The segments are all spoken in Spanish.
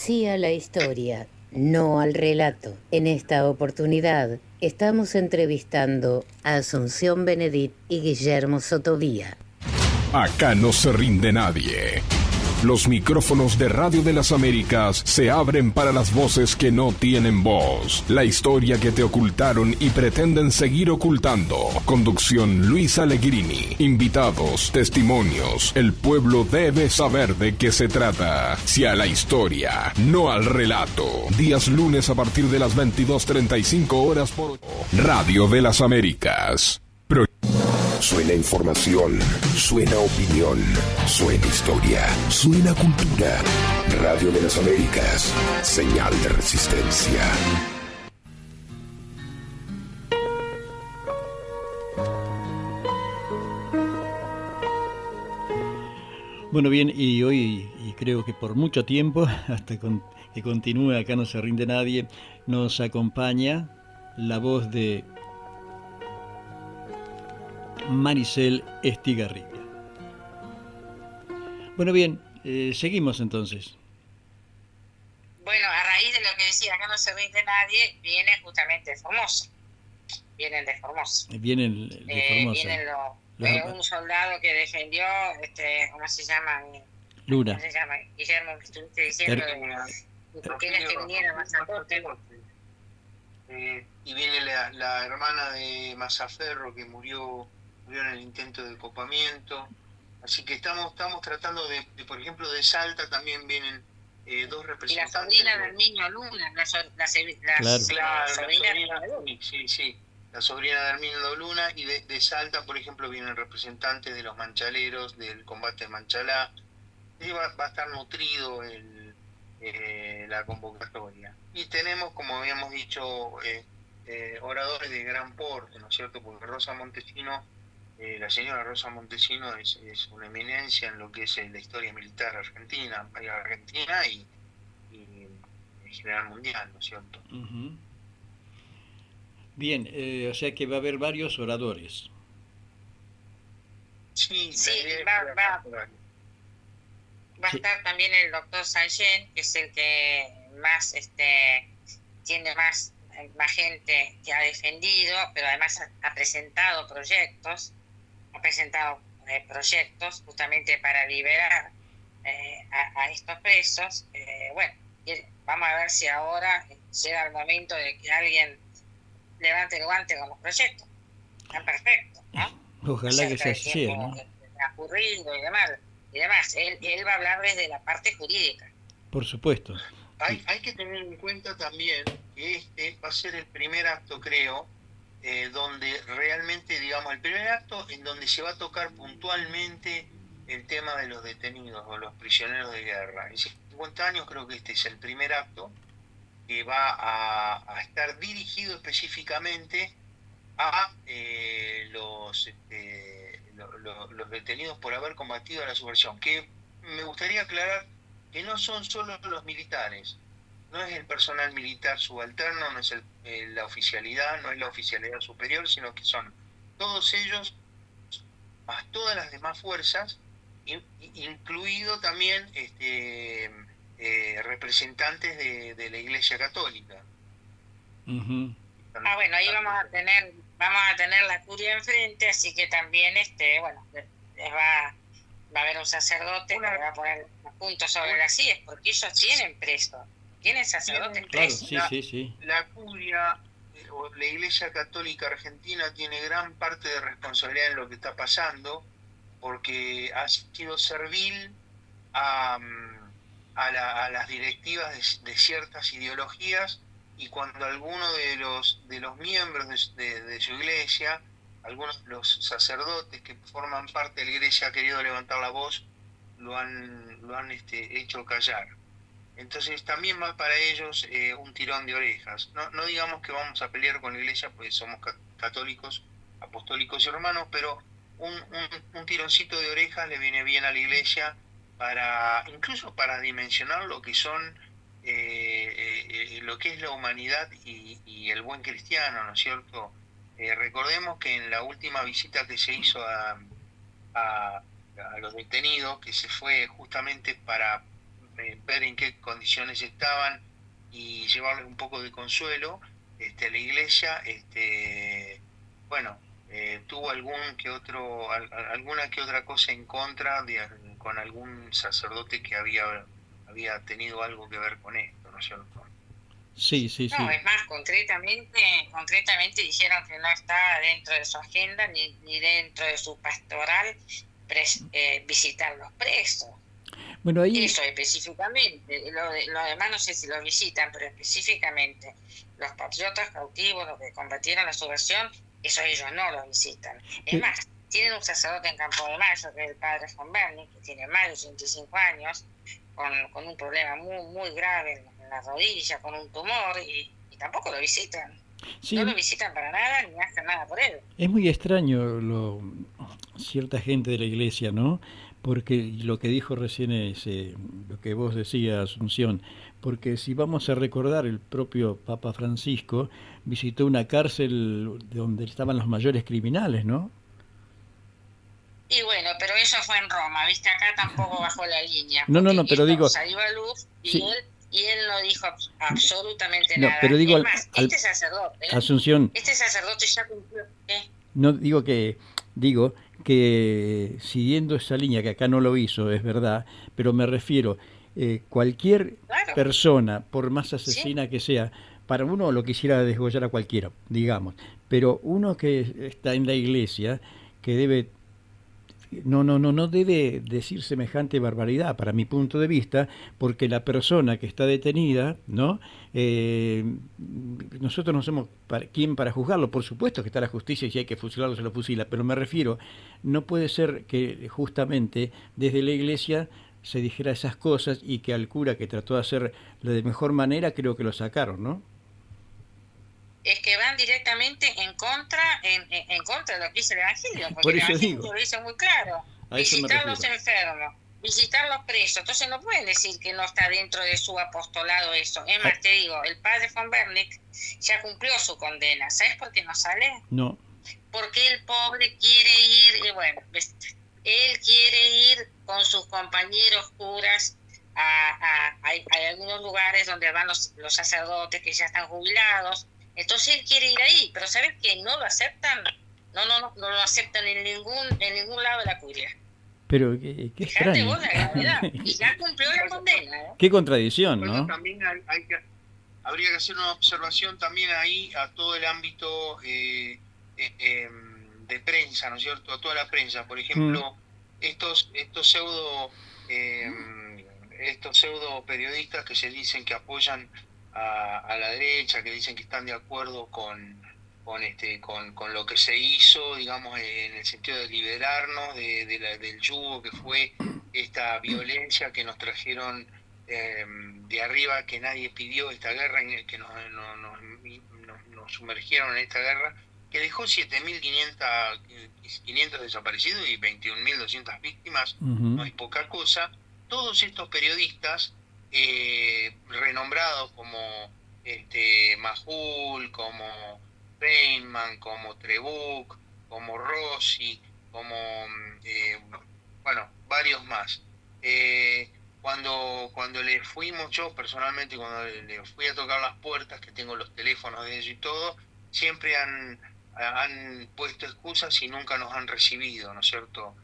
Sí a la historia, no al relato. En esta oportunidad estamos entrevistando a Asunción Benedit y Guillermo Sotovía. Acá no se rinde nadie. Los micrófonos de Radio de las Américas se abren para las voces que no tienen voz. La historia que te ocultaron y pretenden seguir ocultando. Conducción Luis Allegrini. Invitados, testimonios. El pueblo debe saber de qué se trata. Sí a la historia, no al relato. Días lunes a partir de las 22:35 horas por Radio de las Américas. Suena información, suena opinión, suena historia, suena cultura. Radio de las Américas, señal de resistencia. Bueno, bien, y hoy, y creo que por mucho tiempo, hasta que continúe Acá no se rinde nadie, nos acompaña la voz de Maricel Estigarribia. Bueno, bien, seguimos entonces. Bueno, a raíz de lo que decía, acá no se rinde nadie, viene justamente Formosa. Vienen de Formosa. Vienen de Formosa. Vienen un soldado que defendió, ¿cómo se llama? Luna. ¿Cómo se llama? Guillermo, que estuviste diciendo que querías que viniera Mazacote. Y viene la hermana de Mazaferro que murió en el intento de copamiento. Así que estamos tratando de, por ejemplo, de Salta también vienen dos representantes. Y la sobrina del niño Luna, la sobrina de Luna. Sí, la sobrina de Herminio Luna, y de Salta, por ejemplo, vienen representantes de los manchaleros, del combate de Manchalá. Y va a estar nutrido la convocatoria. Y tenemos, como habíamos dicho, oradores de gran porte, ¿no es cierto? Porque Rosa Montesino, la señora Rosa Montesino es una eminencia en lo que es la historia militar argentina y en general mundial, ¿no es cierto? Uh-huh. Bien, o sea que va a haber varios oradores. Sí, va a estar también el doctor Sallén, que es el que más tiene más gente que ha defendido, pero además ha presentado proyectos justamente para liberar a estos presos. Bueno, vamos a ver si ahora llega el momento de que alguien levante el guante con los proyectos. Están perfectos, ¿no? Ojalá que sea así, ¿no? Transcurrido y demás. Él va a hablar desde la parte jurídica. Por supuesto. Hay que tener en cuenta también que este va a ser el primer acto, creo, donde realmente, digamos, el primer acto en donde se va a tocar puntualmente el tema de los detenidos o los prisioneros de guerra. En 50 años creo que este es el primer acto que va a estar dirigido específicamente a los detenidos por haber combatido la subversión, que me gustaría aclarar que no son solo los militares, no es el personal militar subalterno, no es la oficialidad, no es la oficialidad superior, sino que son todos ellos, más todas las demás fuerzas, incluido también representantes de la Iglesia Católica. Uh-huh. Bueno, ahí vamos a tener la curia enfrente, así que también va a haber un sacerdote que le va a poner puntos sobre las sillas, porque ellos tienen sacerdotes presos. Claro, sí. La curia o la Iglesia Católica Argentina tiene gran parte de responsabilidad en lo que está pasando, porque ha sido servil a las directivas de ciertas ideologías, y cuando alguno de los miembros de su iglesia, algunos de los sacerdotes que forman parte de la iglesia ha querido levantar la voz, lo han hecho callar. Entonces también va para ellos un tirón de orejas. No digamos que vamos a pelear con la iglesia, porque somos católicos, apostólicos y romanos, pero un tironcito de orejas le viene bien a la iglesia, incluso para dimensionar lo que son lo que es la humanidad y el buen cristiano, ¿no es cierto? Recordemos que en la última visita que se hizo a los detenidos, que se fue justamente para ver en qué condiciones estaban y llevarles un poco de consuelo. La iglesia, bueno, tuvo alguna que otra cosa en contra con algún sacerdote que había tenido algo que ver con esto, ¿no es cierto? Sí, sí, No, sí. es más, concretamente dijeron que no estaba dentro de su agenda ni dentro de su pastoral visitar los presos. Bueno, ahí... Eso específicamente, lo demás no sé si lo visitan, pero específicamente los patriotas cautivos, los que combatieron la subversión, eso ellos no lo visitan. Es más, tienen un sacerdote en Campo de Mayo, que es el padre von Berni, que tiene más de 85 años, con un problema muy, muy grave en la rodilla, con un tumor, y tampoco lo visitan. Sí, no lo visitan para nada, ni hacen nada por él. es muy extraño cierta gente de la iglesia, ¿no? Porque lo que dijo recién es lo que vos decías, Asunción, porque si vamos a recordar, el propio Papa Francisco visitó una cárcel donde estaban los mayores criminales, ¿no? Y bueno, pero eso fue en Roma, ¿viste? Acá tampoco bajó la línea. No, esto pero digo... salió a luz y, sí. él no dijo absolutamente no, nada. Pero digo, es más, este sacerdote... Asunción... Este sacerdote ya cumplió... No, digo que siguiendo esa línea, que acá no lo hizo, es verdad, pero me refiero, cualquier persona, por más asesina que sea, para uno lo quisiera desgollar a cualquiera, digamos, pero uno que está en la iglesia, que debe... No debe decir semejante barbaridad, para mi punto de vista, porque la persona que está detenida, ¿no? Nosotros no somos quién para juzgarlo. Por supuesto que está la justicia y si hay que fusilarlo se lo fusila, pero me refiero, no puede ser que justamente desde la iglesia se dijera esas cosas y que al cura que trató de hacerlo de mejor manera, creo que lo sacaron, ¿no? Es que van directamente en contra de lo que dice el Evangelio, porque Por el eso Evangelio digo, lo dice muy claro, visitar los enfermos, visitar los presos, entonces no pueden decir que no está dentro de su apostolado eso. Es más, te digo, el padre von Bernick ya cumplió su condena, ¿sabes por qué no sale? No. Porque el pobre quiere ir, él quiere ir con sus compañeros curas hay algunos lugares donde van los sacerdotes que ya están jubilados. Entonces él quiere ir ahí, pero ¿sabes qué? No lo aceptan. No lo aceptan en ningún lado de la curia. Pero qué extraño. Vos la gravedad. Y ya cumplió la condena. Qué contradicción, ¿no? Bueno, también habría que hacer una observación también ahí a todo el ámbito de prensa, ¿no es cierto? A toda la prensa. Por ejemplo, estos pseudo periodistas que se dicen que apoyan a la derecha, que dicen que están de acuerdo con lo que se hizo, digamos, en el sentido de liberarnos del yugo que fue esta violencia que nos trajeron de arriba, que nadie pidió esta guerra, que nos sumergieron en esta guerra, que dejó 7.500 desaparecidos y 21.200 víctimas. No es poca cosa. Todos estos periodistas renombrados como Majul, como Feynman, como Trebuch, como Rossi, como varios más. Cuando le fuimos, yo personalmente, cuando le fui a tocar las puertas, que tengo los teléfonos de ellos y todo, siempre han puesto excusas y nunca nos han recibido, ¿no es cierto?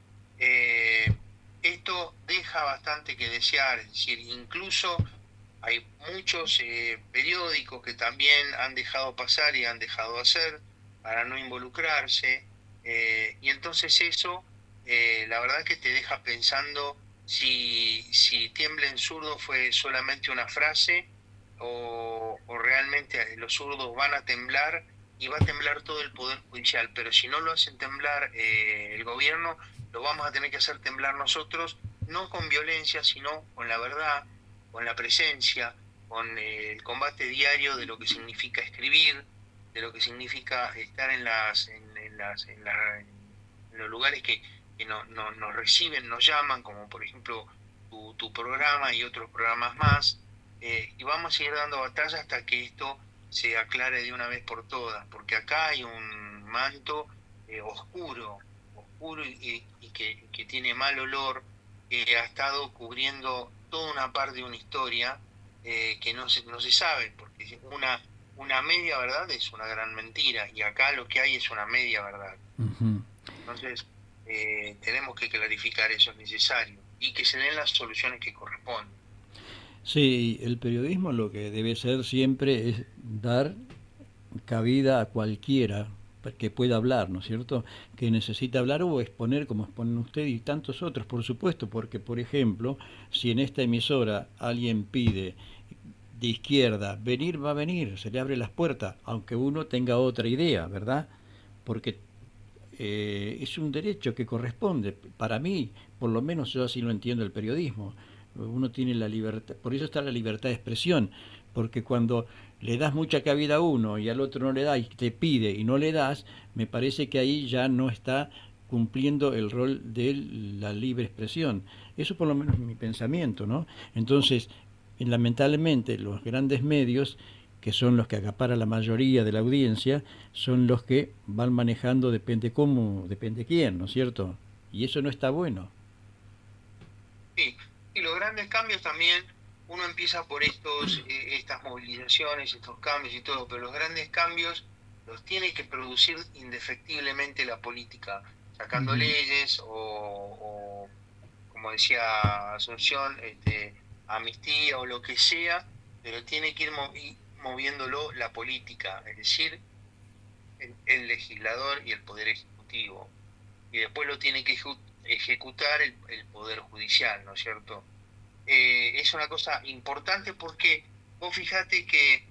Esto deja bastante que desear, es decir, incluso hay muchos periódicos que también han dejado pasar y han dejado hacer para no involucrarse, y entonces eso, la verdad que te deja pensando si Tiembla en Zurdo fue solamente una frase o realmente los zurdos van a temblar y va a temblar todo el Poder Judicial, pero si no lo hacen temblar el gobierno, lo vamos a tener que hacer temblar nosotros, no con violencia, sino con la verdad, con la presencia, con el combate diario de lo que significa escribir, de lo que significa estar en los lugares que nos reciben, nos llaman, como por ejemplo tu programa y otros programas más, y vamos a seguir dando batalla hasta que esto se aclare de una vez por todas, porque acá hay un manto oscuro y que tiene mal olor, que ha estado cubriendo toda una parte de una historia que no se sabe, porque una media verdad es una gran mentira, y acá lo que hay es una media verdad. Ujú. Entonces, tenemos que clarificar eso, es necesario, y que se den las soluciones que corresponden. Sí, el periodismo lo que debe ser siempre es dar cabida a cualquiera que pueda hablar, ¿no es cierto? Que necesita hablar o exponer como exponen usted y tantos otros, por supuesto, porque, por ejemplo, si en esta emisora alguien pide de izquierda venir, va a venir, se le abre las puertas, aunque uno tenga otra idea, ¿verdad? Porque es un derecho que corresponde. Para mí, por lo menos yo así lo entiendo el periodismo. Uno tiene la libertad, por eso está la libertad de expresión, porque cuando le das mucha cabida a uno y al otro no le da y te pide y no le das, me parece que ahí ya no está cumpliendo el rol de la libre expresión. Eso por lo menos es mi pensamiento, ¿no? Entonces, lamentablemente los grandes medios, que son los que acaparan la mayoría de la audiencia, son los que van manejando, depende cómo, depende quién, ¿no es cierto? Y eso no está bueno. Sí, y los grandes cambios también, uno empieza por estas movilizaciones, estos cambios y todo, pero los grandes cambios los tiene que producir indefectiblemente la política, sacando leyes o, como decía Asunción, amnistía o lo que sea, pero tiene que ir moviéndolo la política, es decir, el legislador y el poder ejecutivo, y después lo tiene que ejecutar el poder judicial, ¿no es cierto? Es una cosa importante porque vos fijate que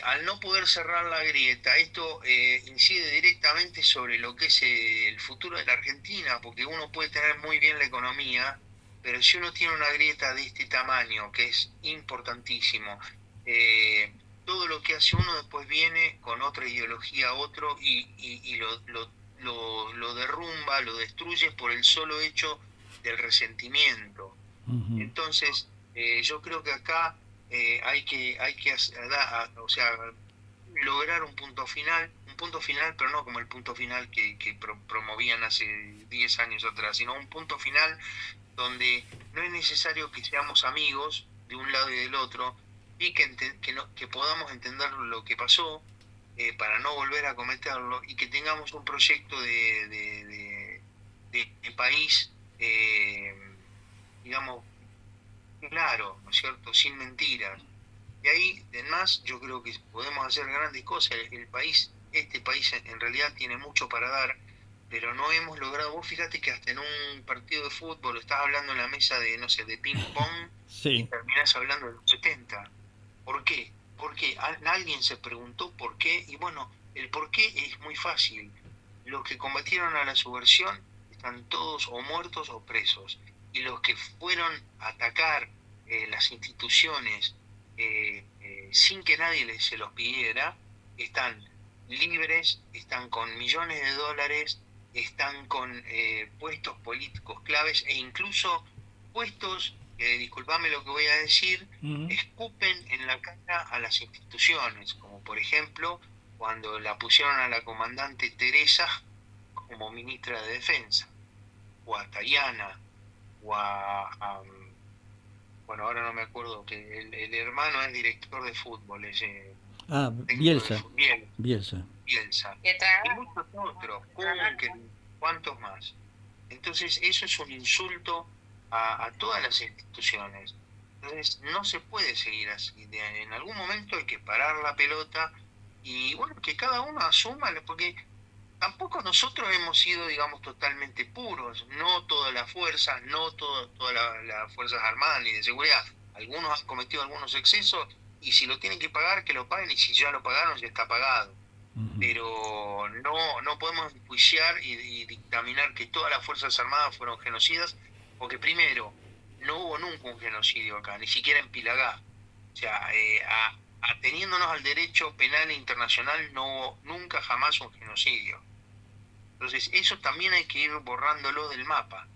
al no poder cerrar la grieta, esto incide directamente sobre lo que es el futuro de la Argentina, porque uno puede tener muy bien la economía, pero si uno tiene una grieta de este tamaño, que es importantísimo, todo lo que hace uno después viene con otra ideología, otro, y lo derrumba, lo destruye por el solo hecho del resentimiento. Entonces, yo creo que acá hay que o sea, lograr un punto final, pero no como el punto final que promovían hace 10 años atrás, sino un punto final donde no es necesario que seamos amigos de un lado y del otro, y que podamos entender lo que pasó, para no volver a cometerlo, y que tengamos un proyecto de país, digamos, claro, ¿no es cierto?, sin mentiras. Y ahí, además, yo creo que podemos hacer grandes cosas. Este país en realidad tiene mucho para dar, pero no hemos logrado. Vos fíjate que hasta en un partido de fútbol estás hablando en la mesa de, no sé, de ping-pong, Sí. y terminás hablando de los 70. ¿Por qué? Porque alguien se preguntó por qué, y bueno, el por qué es muy fácil. Los que combatieron a la subversión están todos o muertos o presos, y los que fueron a atacar las instituciones sin que nadie se los pidiera, están libres, están con millones de dólares, están con puestos políticos claves, e incluso puestos, disculpame lo que voy a decir, escupen en la cara a las instituciones, como por ejemplo cuando la pusieron a la comandante Teresa como ministra de Defensa, o a Tayana, o bueno, ahora no me acuerdo, que el hermano es director de fútbol, Bielsa. Bielsa. Y Y muchos otros, Kunkel, ¿cuántos más? Entonces eso es un insulto a todas las instituciones. Entonces no se puede seguir así. En algún momento hay que parar la pelota y bueno, que cada uno asuma, porque tampoco nosotros hemos sido, digamos, totalmente puros. No todas las fuerzas, no todas las fuerzas armadas ni de seguridad. Algunos han cometido algunos excesos, y si lo tienen que pagar, que lo paguen, y si ya lo pagaron, ya está pagado. Pero no podemos enjuiciar y dictaminar que todas las fuerzas armadas fueron genocidas, porque primero, no hubo nunca un genocidio acá, ni siquiera en Pilagá. O sea, ateniéndonos al derecho penal internacional, no hubo nunca jamás un genocidio. Entonces eso también hay que ir borrándolo del mapa,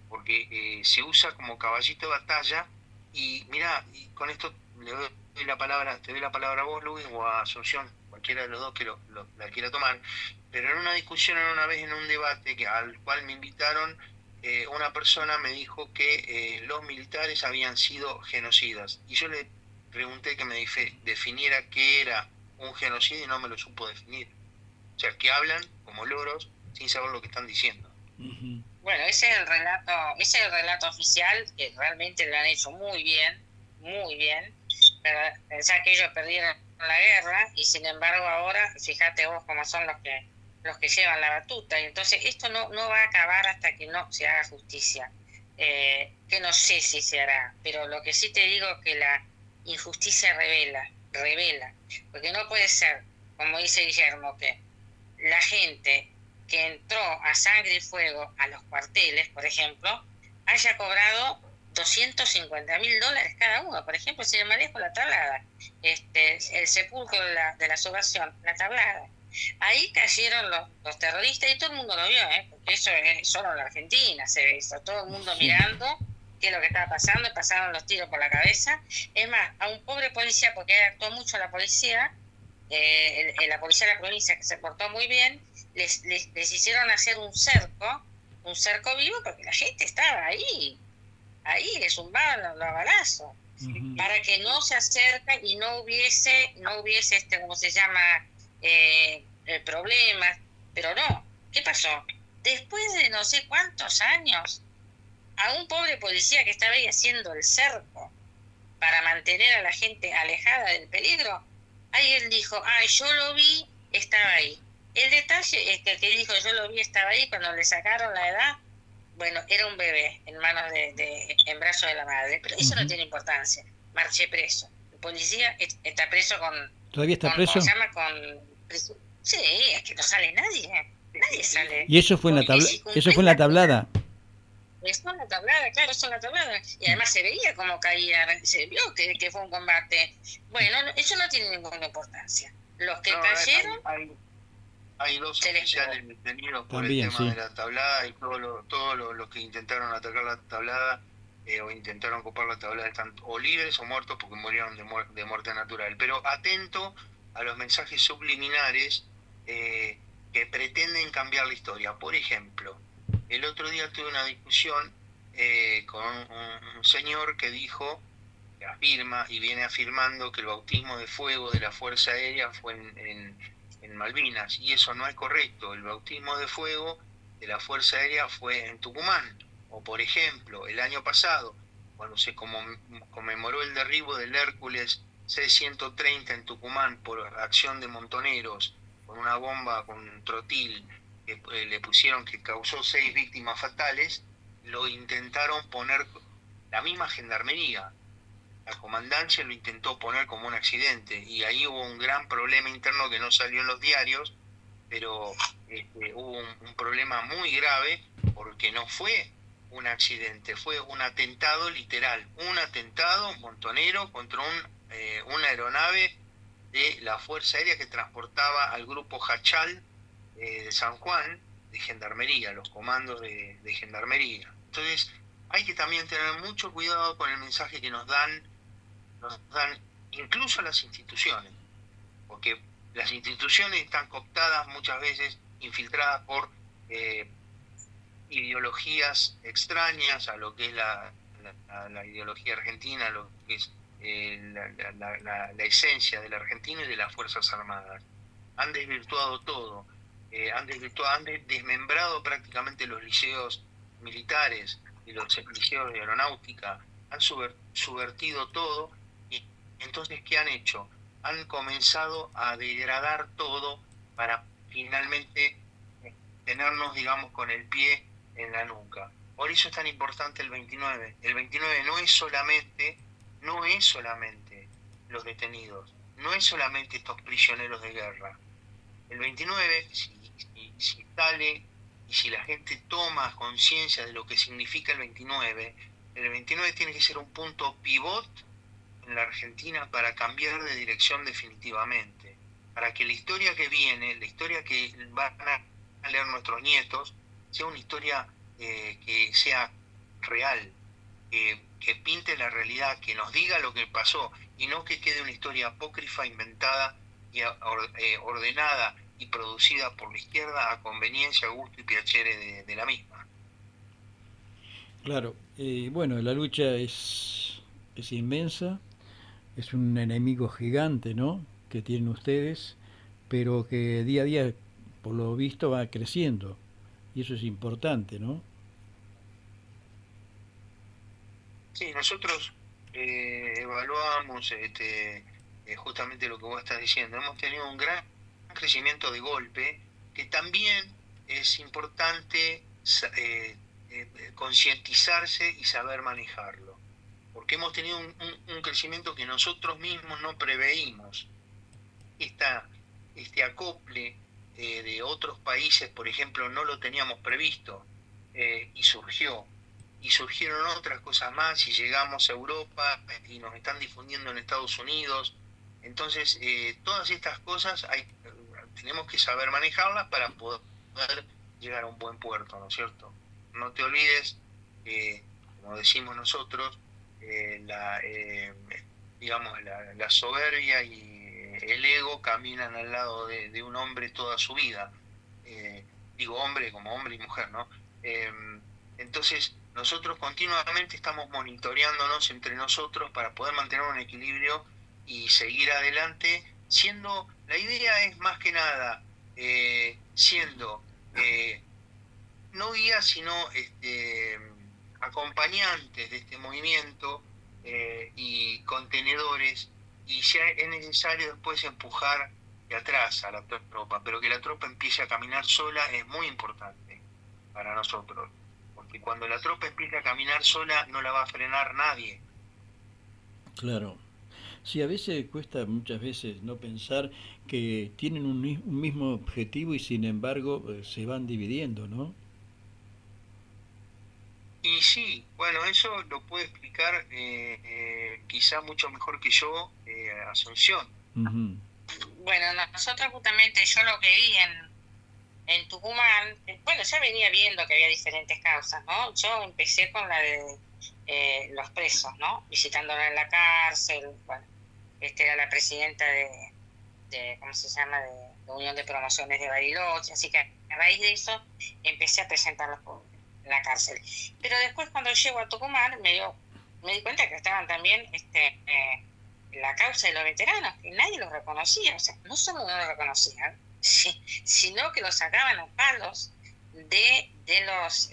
porque se usa como caballito de batalla. Y mira, y con esto te doy la palabra a vos, Luis, o a Asunción, cualquiera de los dos que la quiera tomar. Pero en una discusión, una vez en un debate al cual me invitaron, una persona me dijo que los militares habían sido genocidas. Y yo le pregunté que me definiera qué era un genocidio y no me lo supo definir. O sea, que hablan como loros sin saber lo que están diciendo. Bueno, ese es el relato oficial, que realmente lo han hecho muy bien, pero pensá que ellos perdieron la guerra y sin embargo ahora, fíjate vos cómo son los que llevan la batuta, y entonces esto no va a acabar hasta que no se haga justicia, que no sé si se hará, pero lo que sí te digo es que la injusticia revela, porque no puede ser, como dice Guillermo, que la gente que entró a sangre y fuego a los cuarteles, por ejemplo, haya cobrado $250.000 cada uno. Por ejemplo, si le manejo la tablada, el sepulcro de la subversión, la tablada. Ahí cayeron los terroristas y todo el mundo lo vio, porque eso es solo en la Argentina, se ve eso, todo el mundo mirando qué es lo que estaba pasando, y pasaron los tiros por la cabeza. Es más, a un pobre policía, porque actuó mucho la policía, la policía de la provincia, que se portó muy bien, les hicieron hacer un cerco vivo, porque la gente estaba ahí le zumbaban los balazos, para que no se acerquen y no hubiese ¿cómo se llama? Problemas. Pero no, ¿qué pasó? Después de no sé cuántos años, a un pobre policía que estaba ahí haciendo el cerco para mantener a la gente alejada del peligro, ahí él dijo, yo lo vi, estaba ahí. El detalle es que dijo, yo lo vi, estaba ahí, cuando le sacaron la edad, bueno, era un bebé en manos en brazos de la madre, pero eso no tiene importancia. Marché preso. El policía está preso con... ¿Todavía está preso? ¿Cómo se llama? Sí, es que no sale nadie. Nadie sale. ¿Y eso fue en la tablada? ¿Eso fue en la tablada? Eso en la tablada, claro, eso en la tablada. Y además se veía cómo caía, se vio que fue un combate. Bueno, eso no tiene ninguna importancia. Los que cayeron... Hay dos oficiales detenidos por también, el tema de la tablada, y todos los que intentaron atacar la tablada o intentaron ocupar la tablada están o libres o muertos porque murieron de muerte natural. Pero atento a los mensajes subliminares que pretenden cambiar la historia. Por ejemplo, el otro día tuve una discusión con un señor que dijo, que afirma y viene afirmando que el bautismo de fuego de la Fuerza Aérea fue en Malvinas, y eso no es correcto. El bautismo de fuego de la Fuerza Aérea fue en Tucumán. O por ejemplo, el año pasado, cuando se conmemoró el derribo del Hércules C-130 en Tucumán por acción de montoneros, con una bomba, con un trotil que le pusieron, que causó 6 víctimas fatales, lo intentaron poner la misma gendarmería. La comandancia lo intentó poner como un accidente, y ahí hubo un gran problema interno que no salió en los diarios, pero hubo un problema muy grave, porque no fue un accidente, fue un atentado literal, un atentado montonero contra una aeronave de la Fuerza Aérea que transportaba al grupo Hachal de San Juan, de gendarmería, los comandos de gendarmería. Entonces hay que también tener mucho cuidado con el mensaje que nos dan incluso las instituciones, porque las instituciones están cooptadas muchas veces, infiltradas por ideologías extrañas a lo que es la ideología argentina, lo que es la esencia de la Argentina y de las Fuerzas Armadas. Han desvirtuado todo, han desmembrado prácticamente los liceos militares y los liceos de aeronáutica, han subvertido todo. Y entonces, ¿qué han hecho? Han comenzado a degradar todo para finalmente tenernos, digamos, con el pie en la nuca. Por eso es tan importante el 29. El 29 no es solamente los detenidos, no es solamente estos prisioneros de guerra. El 29, si sale y si la gente toma conciencia de lo que significa el 29 tiene que ser un punto pivot en la Argentina para cambiar de dirección definitivamente, para que la historia que viene, la historia que van a leer nuestros nietos, sea una historia que sea real, que pinte la realidad, que nos diga lo que pasó, y no que quede una historia apócrifa, inventada y ordenada y producida por la izquierda a conveniencia, gusto y piacere de la misma. Claro, bueno, la lucha es inmensa, es un enemigo gigante, ¿no? Que tienen ustedes, pero que día a día, por lo visto, va creciendo. Y eso es importante, ¿no? Sí, nosotros evaluamos justamente lo que vos estás diciendo. Hemos tenido un gran crecimiento de golpe, que también es importante concientizarse y saber manejarlo, porque hemos tenido un crecimiento que nosotros mismos no preveímos. Este acople de otros países, por ejemplo, no lo teníamos previsto, y surgieron otras cosas más y llegamos a Europa y nos están difundiendo en Estados Unidos. Entonces, todas estas cosas tenemos que saber manejarlas para poder llegar a un buen puerto, ¿no es cierto? No te olvides que, como decimos nosotros, la soberbia y el ego caminan al lado de un hombre toda su vida. Digo hombre como hombre y mujer, ¿no? Entonces, nosotros continuamente estamos monitoreándonos entre nosotros para poder mantener un equilibrio y seguir adelante, la idea es más que nada, siendo no guías, sino acompañantes de este movimiento, y contenedores, y si es necesario después empujar de atrás a la tropa, pero que la tropa empiece a caminar sola es muy importante para nosotros. Porque cuando la tropa empieza a caminar sola no la va a frenar nadie. Claro. Sí, a veces cuesta muchas veces no pensar que tienen un mismo objetivo y sin embargo se van dividiendo, ¿no? Y sí, bueno, eso lo puede explicar quizá mucho mejor que yo, Asunción. Uh-huh. Bueno, nosotros justamente, yo lo que vi en Tucumán, bueno, ya venía viendo que había diferentes causas, ¿no? Yo empecé con la de los presos, ¿no? Visitándola en la cárcel, bueno, era la presidenta de ¿cómo se llama?, de Unión de Promociones de Bariloche, así que a raíz de eso empecé a presentarlos en la cárcel. Pero después cuando llego a Tucumán me di cuenta que estaban también la causa de los veteranos, que nadie los reconocía, o sea, no solo no los reconocían, sino que los sacaban a palos de los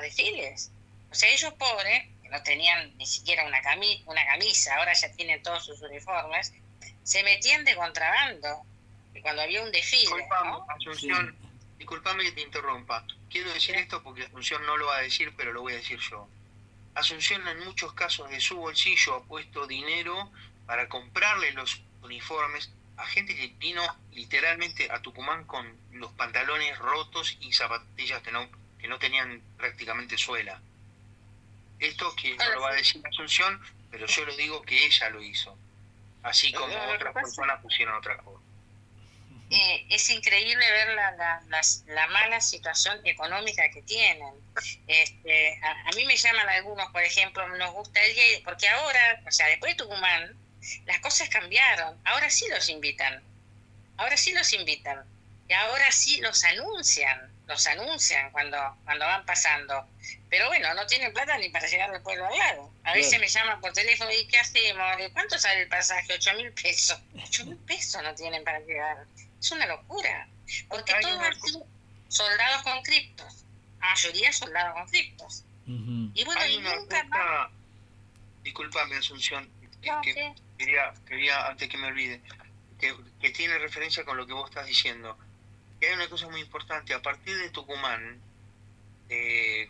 desfiles. O sea, ellos pobres, que no tenían ni siquiera una camisa, ahora ya tienen todos sus uniformes, se metían de contrabando cuando había un desfile, ¿no? Asunción, sí. Disculpame que te interrumpa. Quiero decir esto porque Asunción no lo va a decir, pero lo voy a decir yo. Asunción en muchos casos de su bolsillo ha puesto dinero para comprarle los uniformes a gente que vino literalmente a Tucumán con los pantalones rotos y zapatillas que no tenían prácticamente suela. Esto que no lo va a decir Asunción, pero yo lo digo que ella lo hizo. Así como otras personas pusieron otras cosas. Es increíble ver la mala situación económica que tienen. A mí me llaman algunos, por ejemplo, nos gustaría, porque ahora, o sea, después de Tucumán, las cosas cambiaron. Ahora sí los invitan. Y ahora sí los anuncian cuando van pasando. Pero bueno, no tienen plata ni para llegar al pueblo al lado. A veces me llaman por teléfono y ¿qué hacemos? ¿Cuánto sale el pasaje? 8.000 pesos. 8.000 pesos no tienen para llegar. Es una locura. Porque todos han sido soldados con criptos. La mayoría soldados con criptos. Uh-huh. Y bueno, y nunca más. Disculpame, Asunción, quería, antes que me olvide, que tiene referencia con lo que vos estás diciendo. Que hay una cosa muy importante. A partir de Tucumán,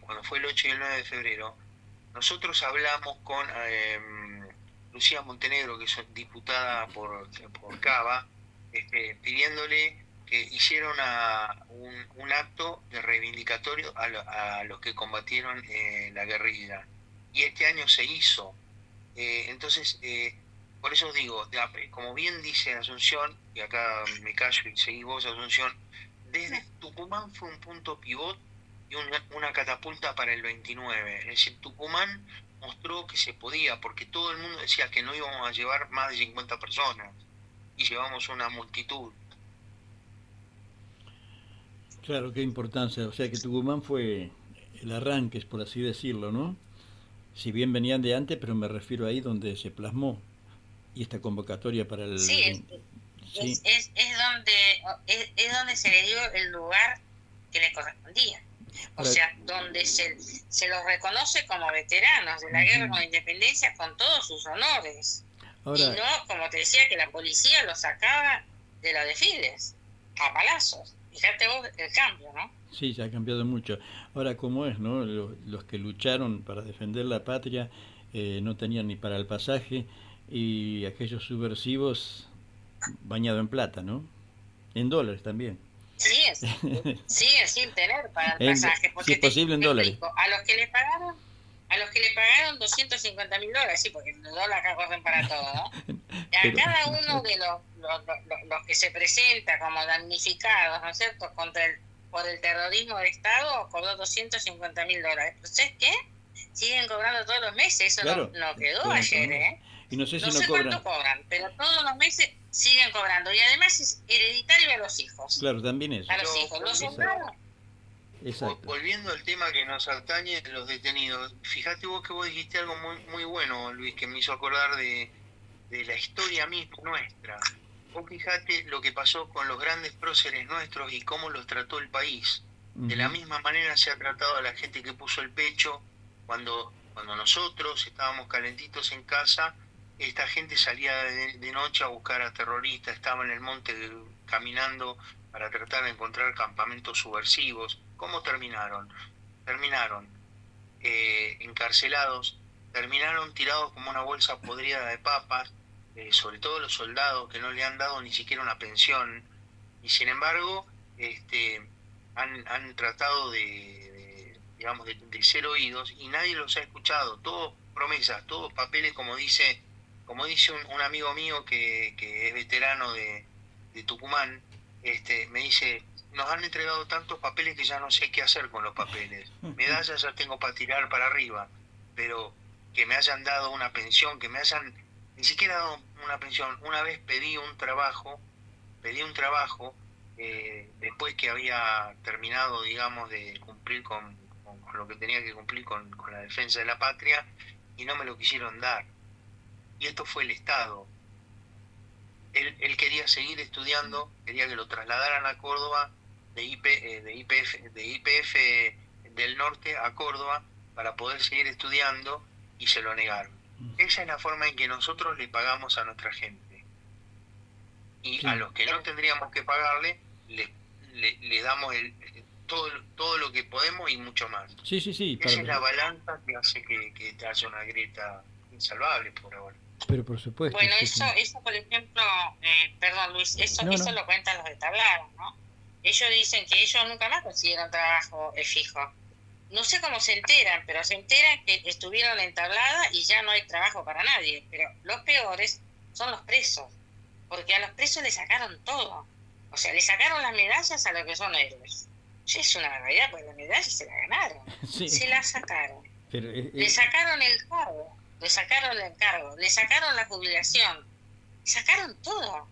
cuando fue el 8 y el 9 de febrero, nosotros hablamos con Lucía Montenegro, que es diputada por Cava, pidiéndole que hicieron un acto de reivindicatorio a los que combatieron la guerrilla. Y este año se hizo. Entonces, por eso digo, como bien dice Asunción, y acá me callo y seguí vos, Asunción, desde Tucumán fue un punto pivot y una catapulta para el 29. Es decir, Tucumán mostró que se podía, porque todo el mundo decía que no íbamos a llevar más de 50 personas, y llevamos una multitud. Claro, qué importancia. O sea que Tucumán fue el arranque, por así decirlo, ¿no? Si bien venían de antes, pero me refiero ahí donde se plasmó y esta convocatoria para el... Sí, es donde se le dio el lugar que le correspondía. O sea, donde se los reconoce como veteranos de la guerra con la independencia con todos sus honores. Ahora, y no, como te decía, que la policía los sacaba de los desfiles a palazos. Fíjate vos el cambio, ¿no? Sí, se ha cambiado mucho. Ahora, ¿cómo es, no? Los que lucharon para defender la patria no tenían ni para el pasaje, y aquellos subversivos bañados en plata, ¿no? En dólares también. Siguen sin tener para el pasaje, porque si es posible en dólares. A los que le pagaron $250.000, sí, porque los dólares acá corren para todo, ¿no? A cada uno de los que se presenta como damnificados, ¿no es cierto?, por el terrorismo de Estado, cobró $250.000. Pero ¿sabes qué? Siguen cobrando todos los meses, eso claro, no quedó ayer, ¿eh? Y no sé si no sé cuánto cobran, pero todos los meses siguen cobrando. Y además es hereditario a los hijos. Claro, también eso. A los hijos. Los soldados. Exacto. Volviendo al tema que nos atañe, los detenidos, fíjate vos que vos dijiste algo muy, muy bueno, Luis, que me hizo acordar de la historia misma nuestra. Vos fijate lo que pasó con los grandes próceres nuestros y cómo los trató el país. De la misma manera se ha tratado a la gente que puso el pecho cuando nosotros estábamos calentitos en casa. Esta gente salía de noche a buscar a terroristas, estaba en el monte caminando para tratar de encontrar campamentos subversivos. ¿Cómo terminaron? Terminaron encarcelados, terminaron tirados como una bolsa podrida de papas, sobre todo los soldados que no le han dado ni siquiera una pensión, y sin embargo han tratado de ser oídos y nadie los ha escuchado. Todos promesas, todos papeles, como dice un amigo mío que es veterano de Tucumán, me dice: nos han entregado tantos papeles que ya no sé qué hacer con los papeles. Medallas ya tengo para tirar para arriba, pero que me hayan dado una pensión, que me hayan ni siquiera dado una pensión. Una vez pedí un trabajo después que había terminado, digamos, de cumplir con lo que tenía que cumplir con la defensa de la patria, y no me lo quisieron dar. Y esto fue el Estado. Él quería seguir estudiando, quería que lo trasladaran a Córdoba, de YPF del norte a Córdoba, para poder seguir estudiando, y se lo negaron. Esa es la forma en que nosotros le pagamos a nuestra gente. Y sí, a los que no tendríamos que pagarle, le damos todo lo que podemos y mucho más. Sí. Esa es la balanza que hace que te hace una grieta insalvable por ahora. Pero por supuesto. Bueno, eso por ejemplo, perdón Luis, eso lo cuentan los de Tablada, ¿no? Ellos dicen que ellos nunca más consiguieron trabajo fijo. No sé cómo se enteran, pero se enteran que estuvieron en Tablada y ya no hay trabajo para nadie. Pero los peores son los presos, porque a los presos les sacaron todo. O sea, le sacaron las medallas a los que son héroes. Sí, es una barbaridad, porque las medallas se las ganaron. Sí. Se las sacaron. Pero, le sacaron el cargo. Le sacaron el encargo, le sacaron la jubilación, sacaron todo.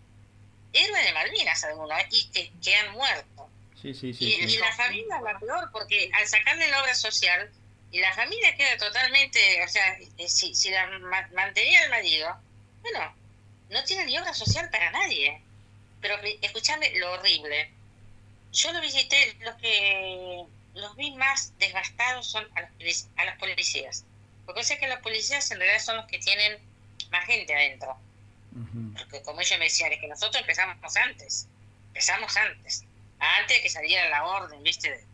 Héroes de Malvinas algunos, y que han muerto. Sí. Y la familia es la peor, porque al sacarle la obra social, y la familia queda totalmente, o sea, si la mantenía el marido, bueno, no tiene ni obra social para nadie. Pero escuchame lo horrible. Yo lo visité, los vi más desgastados son a los policías. Porque sé que los policías en realidad son los que tienen más gente adentro. Porque como ellos me decían, es que nosotros empezamos antes de que saliera la orden, ¿viste?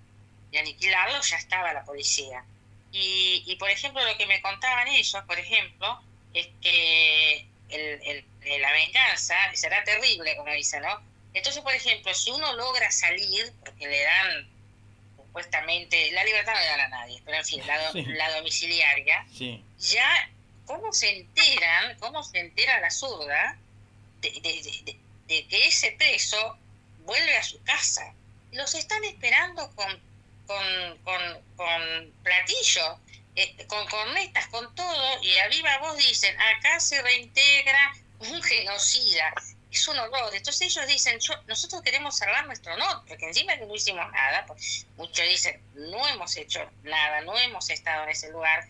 De aniquilarlo, ya estaba la policía. Y por ejemplo, lo que me contaban ellos, por ejemplo, es que la venganza será terrible, como dicen, ¿no? Entonces, por ejemplo, si uno logra salir, porque le dan supuestamente, la libertad no le dan a nadie, pero en fin, la domiciliaria, ya, ¿cómo se entera la zurda de que ese preso vuelve a su casa? Los están esperando con platillos, con cornetas, con todo, y a viva voz dicen: acá se reintegra un genocida. es un horror. Entonces ellos dicen, nosotros queremos salvar nuestro honor, porque encima que no hicimos nada, pues, muchos dicen, no hemos hecho nada, no hemos estado en ese lugar,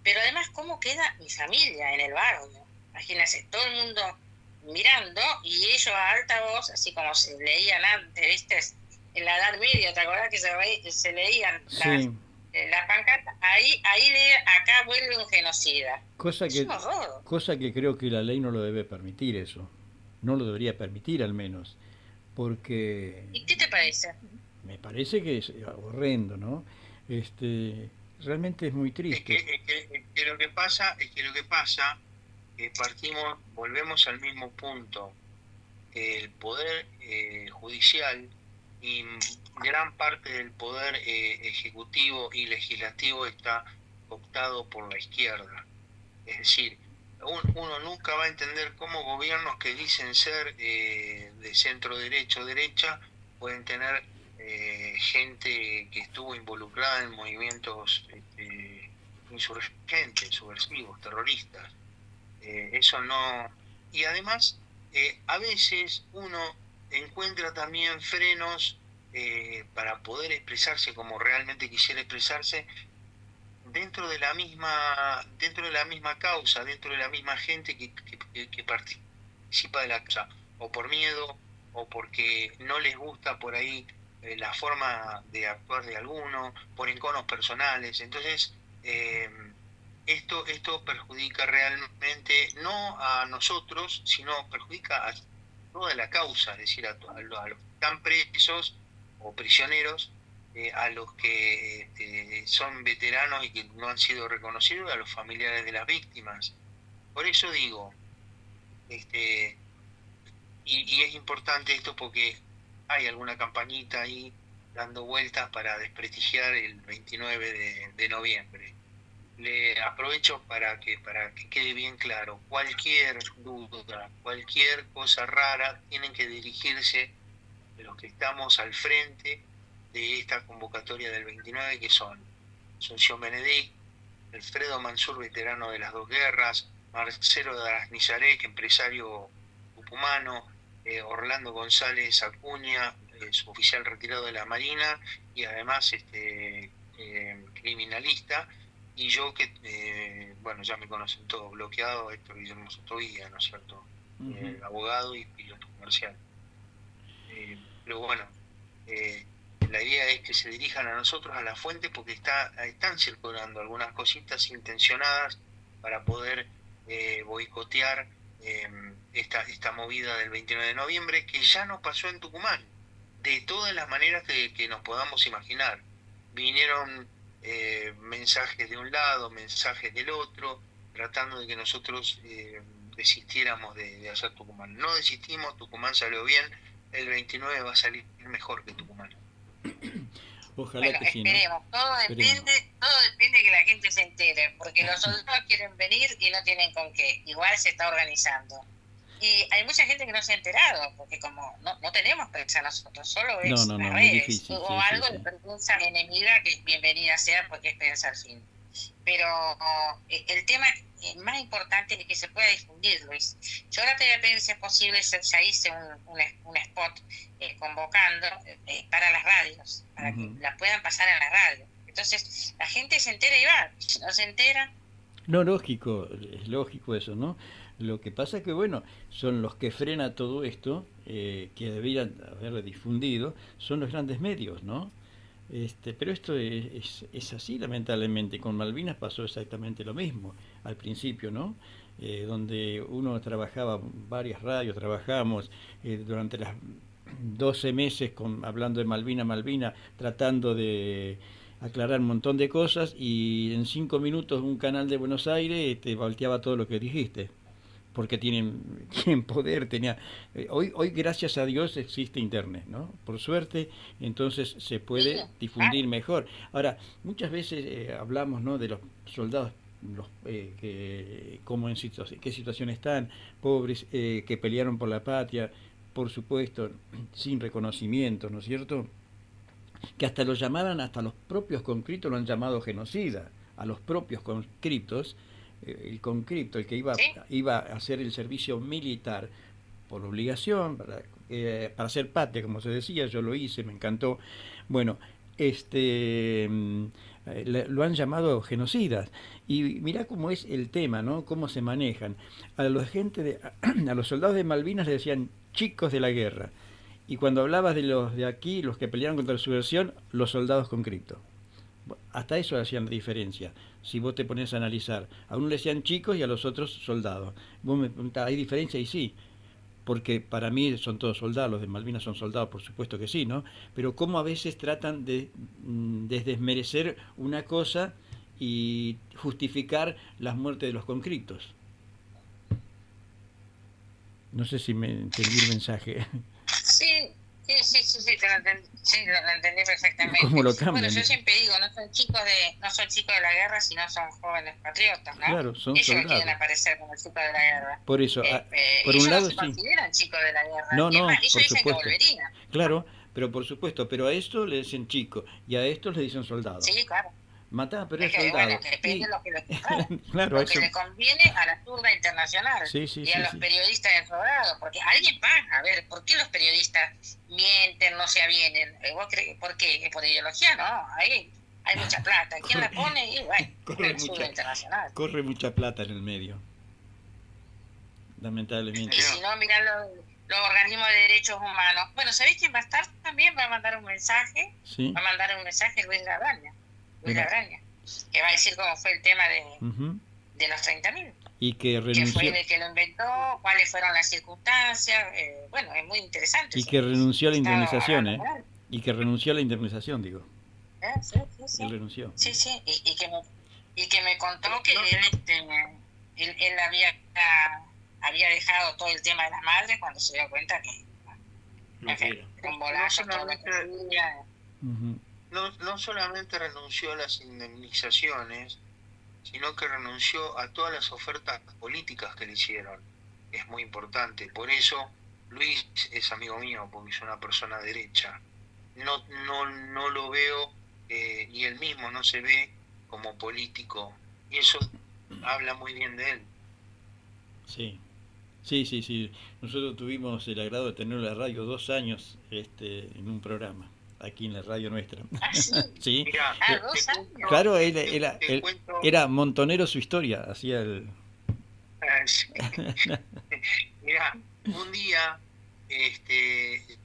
pero además, ¿cómo queda mi familia en el barrio? Imagínense, todo el mundo mirando y ellos a alta voz, así como se leían antes, ¿viste? En la Edad Media, ¿te acordás que se leían las pancartas? Ahí acá vuelve un genocida. Cosa que creo que la ley no lo debe permitir eso. No lo debería permitir al menos. Porque... ¿Y qué te parece? Me parece que es horrendo, ¿no? Realmente es muy triste. Es que lo que pasa, volvemos al mismo punto. El poder judicial y gran parte del poder ejecutivo y legislativo está optado por la izquierda. Es decir, uno nunca va a entender cómo gobiernos que dicen ser de centro derecha o derecha pueden tener gente que estuvo involucrada en movimientos insurgentes, subversivos, terroristas. Eso no... Y además, a veces uno encuentra también frenos para poder expresarse como realmente quisiera expresarse dentro de la misma causa, dentro de la misma gente que participa de la causa, o por miedo, o porque no les gusta por ahí la forma de actuar de alguno, por enconos personales. Entonces, esto perjudica realmente no a nosotros, sino perjudica a toda la causa, es decir, a los que están presos o prisioneros, a los que son veteranos y que no han sido reconocidos, y a los familiares de las víctimas. Por eso digo, y es importante esto porque hay alguna campañita ahí dando vueltas para desprestigiar el 29 de noviembre. Le aprovecho para que quede bien claro, cualquier duda, cualquier cosa rara, tienen que dirigirse de los que estamos al frente de esta convocatoria del 29, que son Asunción Benedict, Alfredo Mansur, veterano de las dos guerras, Marcelo Darasnizarek, empresario tucumano, Orlando González Acuña, suboficial retirado de la Marina y además criminalista, y yo que, ya me conocen todos, bloqueado, Héctor Guillermo Sotovía, ¿no es cierto? Abogado y piloto comercial. Pero bueno, la idea es que se dirijan a nosotros, a la fuente, porque están circulando algunas cositas intencionadas para poder boicotear esta movida del 29 de noviembre, que ya nos pasó en Tucumán, de todas las maneras que nos podamos imaginar. Vinieron mensajes de un lado, mensajes del otro, tratando de que nosotros desistiéramos de hacer Tucumán. No desistimos, Tucumán salió bien, el 29 va a salir mejor que Tucumán. Ojalá que sí, ¿no? Esperemos, todo depende que la gente se entere, porque los soldados quieren venir y no tienen con qué, igual se está organizando. Y hay mucha gente que no se ha enterado, porque como no tenemos prensa nosotros, solo es las redes, difícil, o algo de prensa enemiga, que bienvenida sea porque es prensa al fin. Pero el tema más importante es que se pueda difundir, Luis. Yo ahora te voy a pedir, si es posible, ya hice un spot convocando para las radios, para que la puedan pasar en la radio. Entonces la gente se entera y va, si no se entera... No, lógico, es lógico eso, ¿no? Lo que pasa es que, son los que frena todo esto, que deberían haber difundido, son los grandes medios, ¿no? Pero esto es así, lamentablemente. Con Malvinas pasó exactamente lo mismo al principio, ¿no? Donde uno trabajaba, varias radios trabajamos durante las 12 meses hablando de Malvina, tratando de aclarar un montón de cosas, y en 5 minutos un canal de Buenos Aires te volteaba todo lo que dijiste, porque tienen poder. Hoy gracias a Dios existe internet, ¿no? Por suerte, entonces se puede difundir mejor. Ahora, muchas veces hablamos, ¿no?, de los soldados, cómo qué situación están, pobres, que pelearon por la patria, por supuesto, sin reconocimiento, ¿no es cierto? Que hasta los llamaban, hasta los propios conscriptos lo han llamado genocida, a los propios conscriptos. El conscripto, el que iba a hacer el servicio militar por obligación, para hacer patria, como se decía, yo lo hice, me encantó. Bueno, lo han llamado genocidas. Y mirá cómo es el tema, ¿no? Cómo se manejan. A a los soldados de Malvinas le decían chicos de la guerra. Y cuando hablabas de los de aquí, los que pelearon contra la subversión, los soldados con cripto. Hasta eso hacían diferencia. Si vos te pones a analizar, a uno le decían chicos y a los otros soldados. Vos me preguntás, ¿hay diferencia? Y sí, porque para mí son todos soldados, los de Malvinas son soldados, por supuesto que sí, ¿no? Pero cómo a veces tratan de desmerecer una cosa y justificar las muertes de los conscriptos. No sé si me entendí el mensaje. Sí, te lo entendí, lo entendí perfectamente. ¿Cómo lo cambian? Bueno, yo siempre digo, no son chicos de la guerra, sino son jóvenes patriotas, ¿no? Claro, son ellos soldados. quieren aparecer como chicos de la guerra. Por eso, por ellos un lado no se consideran chicos de la guerra. No, más, ellos por dicen supuesto. que volverían. Claro, pero por supuesto, pero a esto le dicen chico y a estos le dicen soldado. Sí, claro. Matá, pero es que, soldado. bueno, que depende de lo que le claro, lo que le conviene a la zurda internacional y a los periodistas desrogados, porque alguien paga. A ver, ¿por qué los periodistas mienten, no se avienen? ¿Por qué? ¿Por ideología? No, hay mucha plata. ¿Quién la pone? Y bueno, el zurdo internacional. Corre mucha plata en el medio, lamentablemente. Y si no, mirá los organismos de derechos humanos. Bueno, ¿sabéis quién va a estar también? Va a mandar un mensaje. ¿Sí? Va a mandar un mensaje Luis Labraña, que va a decir cómo fue el tema de los 30.000. Y que renunció. Que fue el que lo inventó, cuáles fueron las circunstancias. Bueno, es muy interesante. Y que renunció a la indemnización, Y que renunció a la indemnización, digo. Sí. Él renunció. Sí, y que me contó que él había dejado todo el tema de las madres cuando se dio cuenta que un bolazo todo lo que hacía. No solamente renunció a las indemnizaciones, sino que renunció a todas las ofertas políticas que le hicieron. Es muy importante. Por eso Luis es amigo mío, porque es una persona derecha. No lo veo, y él mismo no se ve como político. Y eso habla muy bien de él. Sí. Nosotros tuvimos el agrado de tener en la radio 2 años en un programa, aquí en la radio nuestra. ¿Ah, sí? Sí. Mirá, 2 años. Claro, era montonero su historia, hacía el... Mirá, un día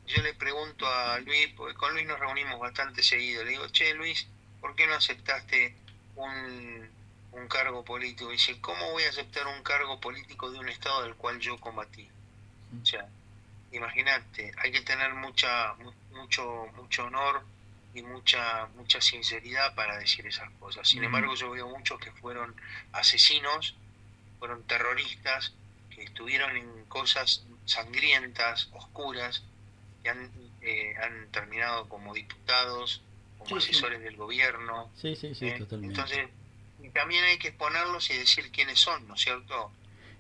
yo le pregunto a Luis, porque con Luis nos reunimos bastante seguido, le digo, che Luis, ¿por qué no aceptaste un cargo político? Y dice, ¿cómo voy a aceptar un cargo político de un estado del cual yo combatí? O sea, imagínate, hay que tener mucho honor y mucha sinceridad para decir esas cosas. Sin embargo, yo veo muchos que fueron asesinos, fueron terroristas, que estuvieron en cosas sangrientas, oscuras, que han terminado como diputados, como asesores del gobierno. Sí, totalmente. Entonces, también hay que exponerlos y decir quiénes son, ¿no es cierto?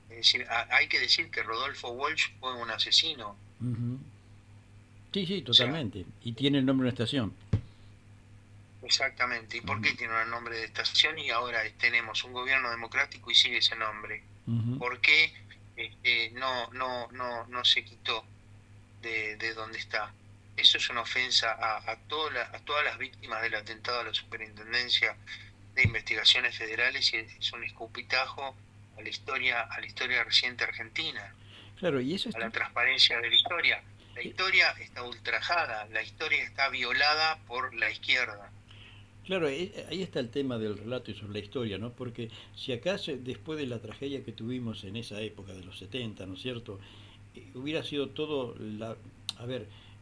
Es decir, hay que decir que Rodolfo Walsh fue un asesino. Sí, totalmente. O sea, y tiene el nombre de una estación. Exactamente. ¿Y por qué tiene un nombre de estación y ahora tenemos un gobierno democrático y sigue ese nombre? ¿Por qué no se quitó de donde está? Eso es una ofensa a todas las víctimas del atentado a la Superintendencia de Investigaciones Federales y es un escupitajo a la historia reciente argentina. Claro, y eso a la transparencia de la historia. La historia está ultrajada, la historia está violada por la izquierda. Claro, ahí está el tema del relato y sobre la historia, ¿no? Porque si acaso después de la tragedia que tuvimos en esa época de los 70, ¿no es cierto? Hubiera sido todo,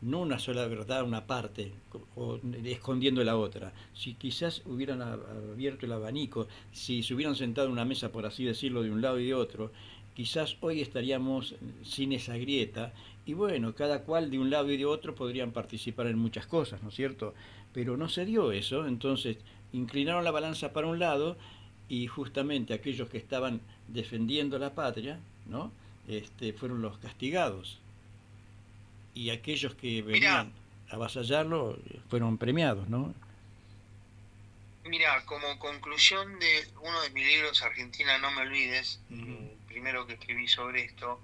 no una sola verdad, una parte, o escondiendo la otra. Si quizás hubieran abierto el abanico, si se hubieran sentado en una mesa, por así decirlo, de un lado y de otro, quizás hoy estaríamos sin esa grieta, y bueno, cada cual de un lado y de otro podrían participar en muchas cosas, ¿no es cierto? Pero no se dio eso, entonces inclinaron la balanza para un lado, y justamente aquellos que estaban defendiendo la patria, ¿no? Fueron los castigados. Y aquellos que venían a avasallarlo fueron premiados, ¿no? Mira, como conclusión de uno de mis libros, Argentina no me olvides, el primero que escribí sobre esto,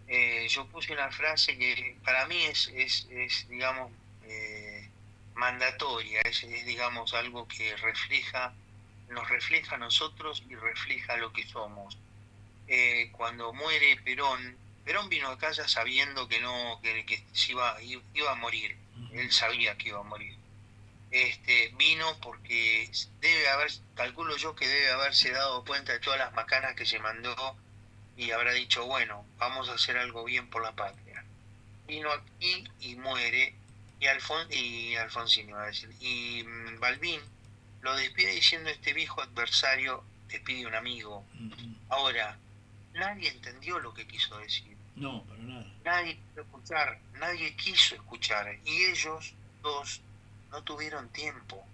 yo puse una frase que para mí es digamos, mandatoria, es, digamos, algo que nos refleja a nosotros y refleja lo que somos. Cuando muere Perón vino acá ya sabiendo que se iba a morir, él sabía que iba a morir. Vino porque calculo yo que debe haberse dado cuenta de todas las macanas que se mandó y habrá dicho, bueno, vamos a hacer algo bien por la patria. Vino aquí y muere, y Alfonsín iba a decir, y Balbín lo despide diciendo, este viejo adversario despide un amigo. Ahora, nadie entendió lo que quiso decir. No, para nada. Nadie quiso escuchar, y ellos dos no tuvieron tiempo.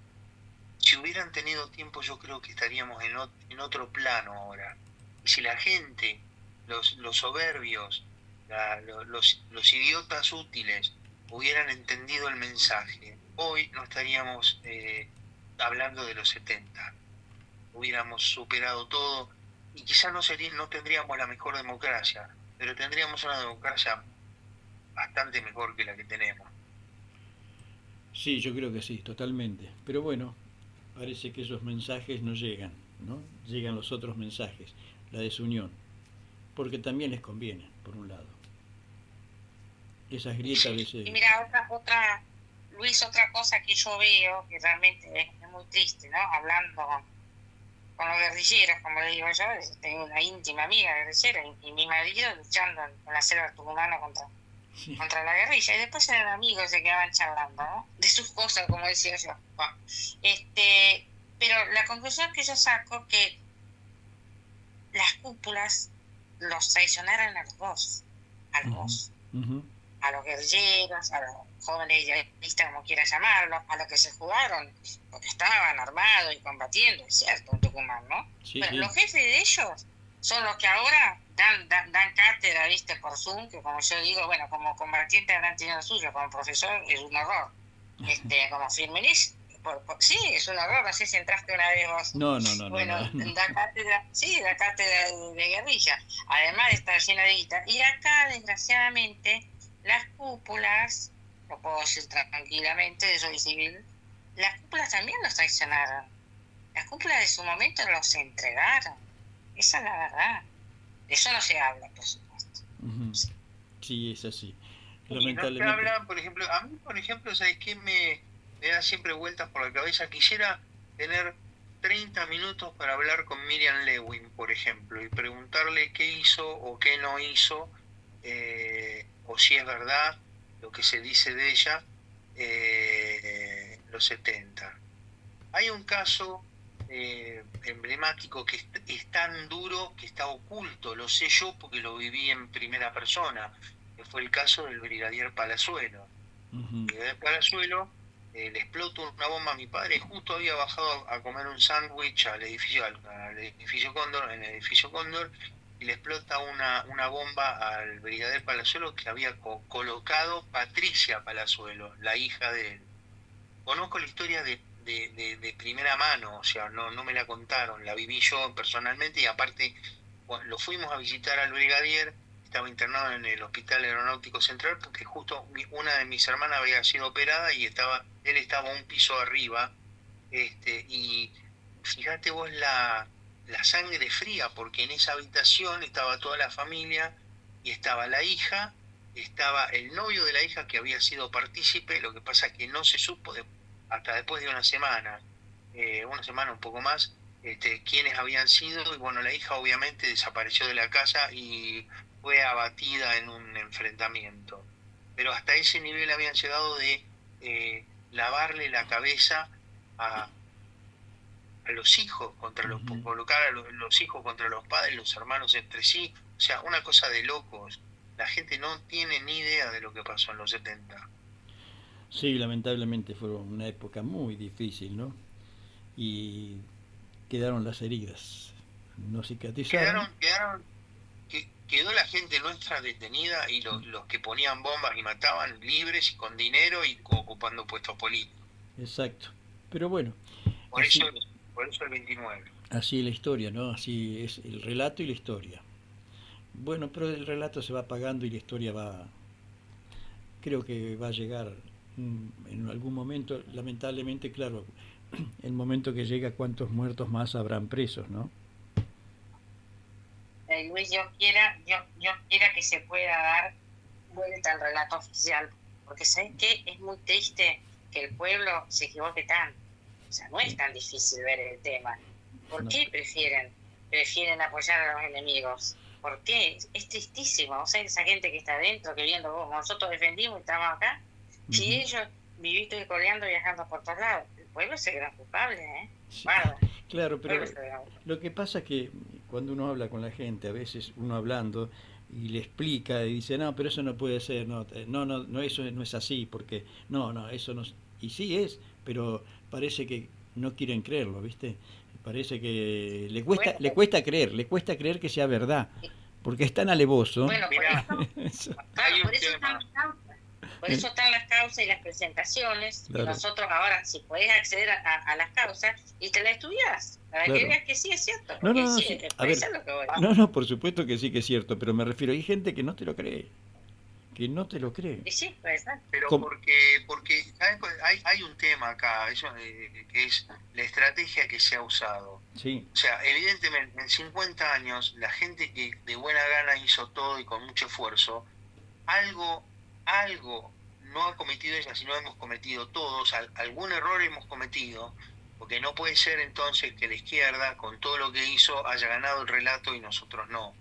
Si hubieran tenido tiempo, yo creo que estaríamos en otro plano ahora. Y si la gente, los soberbios, los idiotas útiles, hubieran entendido el mensaje, hoy no estaríamos hablando de los 70. Hubiéramos superado todo y quizás no tendríamos la mejor democracia, pero tendríamos una democracia bastante mejor que la que tenemos. Sí, yo creo que sí, totalmente. Pero bueno, parece que esos mensajes no llegan, ¿no? Llegan los otros mensajes, la desunión, porque también les conviene, por un lado. Esas grietas de ese... Y mira, Luis, otra cosa que yo veo, que realmente es muy triste, ¿no? Hablando con los guerrilleros, como le digo yo, tengo una íntima amiga guerrillera y mi marido luchando en la selva tucumana contra la guerrilla, y después eran amigos, se quedaban charlando, ¿no? De sus cosas, como decía yo. Bueno, pero la conclusión que yo saco que las cúpulas los traicionaron a los dos, a los guerrilleros, a los jóvenes idealistas, como quieras llamarlos, a los que se jugaron, porque estaban armados y combatiendo, es cierto, en Tucumán, ¿no? Sí, pero sí. los jefes de ellos son los que ahora dan cátedra, ¿viste? Por Zoom, que como yo digo, bueno, como combatiente habrán tenido suyo, como profesor es un horror. Como Firmenich, sí, es un horror, no sé si entraste una vez vos. No. Bueno, da cátedra de guerrilla, además de estar lleno de guita. Y acá, desgraciadamente, las cúpulas, lo puedo decir tranquilamente, soy civil, las cúpulas también los traicionaron. Las cúpulas de su momento los entregaron. Esa es la verdad. De eso no se habla, por supuesto. Sí, es así. Lamentablemente. No se habla, por ejemplo, a mí, ¿sabes qué me da siempre vueltas por la cabeza? Quisiera tener 30 minutos para hablar con Miriam Lewin, por ejemplo, y preguntarle qué hizo o qué no hizo, o si es verdad lo que se dice de ella, los 70. Hay un caso emblemático que es tan duro que está oculto, lo sé yo porque lo viví en primera persona, que fue el caso del brigadier Palazuelo. El brigadier Palazuelo le explotó una bomba a mi padre, justo había bajado a comer un sándwich al edificio Cóndor, y le explota una bomba al brigadier Palazuelo que había colocado Patricia Palazuelo, la hija de él. Conozco la historia de primera mano, o sea, no me la contaron, la viví yo personalmente, y aparte lo fuimos a visitar al brigadier, estaba internado en el Hospital Aeronáutico Central porque justo una de mis hermanas había sido operada y él estaba un piso arriba, y fíjate vos la sangre fría, porque en esa habitación estaba toda la familia y estaba la hija, estaba el novio de la hija que había sido partícipe, lo que pasa es que no se supo hasta después de una semana un poco más, quiénes habían sido, y bueno, la hija obviamente desapareció de la casa y fue abatida en un enfrentamiento. Pero hasta ese nivel habían llegado de lavarle la cabeza a los hijos, colocar a los hijos contra los padres, los hermanos entre sí, o sea, una cosa de locos. La gente no tiene ni idea de lo que pasó en los 70. Sí, lamentablemente fue una época muy difícil, ¿no? Y quedaron las heridas, no cicatrizaron. Quedó la gente nuestra detenida y los que ponían bombas y mataban libres y con dinero y ocupando puestos políticos. Exacto. Pero bueno. Por eso el 29. Así es la historia, ¿no? Así es el relato y la historia. Bueno, pero el relato se va apagando y la historia creo que va a llegar en algún momento, lamentablemente, claro, el momento que llega, cuántos muertos más habrán presos, ¿no? Luis, yo quiera que se pueda dar vuelta al relato oficial, porque ¿saben qué? Es muy triste que el pueblo se equivoque tanto. O sea, no es tan difícil ver el tema. ¿Por No. qué prefieren apoyar a los enemigos? ¿Por qué? Es tristísimo. O sea, esa gente que está adentro, que viendo vos, nosotros defendimos y estamos acá. Si Ujú. ellos vivito y coleando viajando por todos lados, el pueblo es el gran culpable, ¿eh? Sí, Bárbaro. claro, El pero pueblo es el gran culpable. lo que pasa es que cuando uno habla con la gente, a veces uno hablando y le explica y dice, no, pero eso no puede ser, no, no, eso no es así, porque no, eso no, y sí es, pero parece que no quieren creerlo, ¿viste? Parece que Bueno, le cuesta creer que sea verdad, porque es tan alevoso. bueno, por Mirá, eso, Eso, claro, hay por un eso están tema. las causas. Por eso están las causas y las presentaciones. Y claro, nosotros ahora, si podés acceder a las causas y te las estudias, para que claro. veas que sí es cierto, No, porque no, no, sí, sí, a puede ver, ser lo que voy. no, por supuesto que sí que es cierto, pero me refiero, hay gente que no te lo cree, que no te lo cree. Y sí, puede ser. Pero ¿Cómo? porque ¿sabes cuál? Hay un tema acá, eso, que es la estrategia que se ha usado. Sí, O sea, evidentemente en 50 años la gente que de buena gana hizo todo y con mucho esfuerzo, algo no ha cometido ella, sino hemos cometido todos, algún error hemos cometido, porque no puede ser entonces que la izquierda, con todo lo que hizo, haya ganado el relato y nosotros no.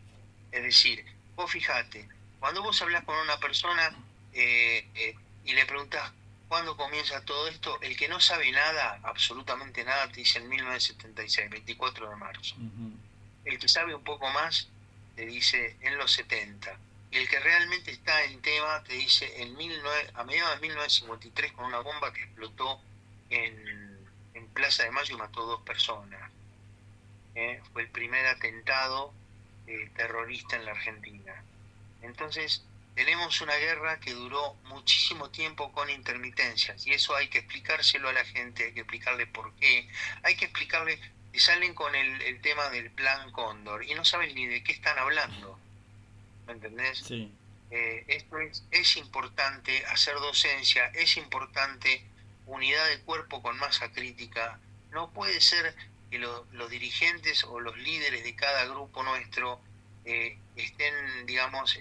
Es decir, vos fijate, cuando vos hablas con una persona y le preguntás cuándo comienza todo esto, el que no sabe nada, absolutamente nada, te dice en 1976, 24 de marzo. ujú, El que sabe un poco más te dice en los 70. Y el que realmente está en tema te dice a mediados de 1953 con una bomba que explotó en Plaza de Mayo y mató 2 personas. Fue el primer atentado terrorista en la Argentina. Entonces, tenemos una guerra que duró muchísimo tiempo con intermitencias, y eso hay que explicárselo a la gente, hay que explicarle por qué, hay que explicarle que salen con el tema del Plan Cóndor y no saben ni de qué están hablando, ¿me entendés? sí, Esto es importante hacer docencia, es importante unidad de cuerpo con masa crítica. No puede ser que los dirigentes o los líderes de cada grupo nuestro estén, digamos,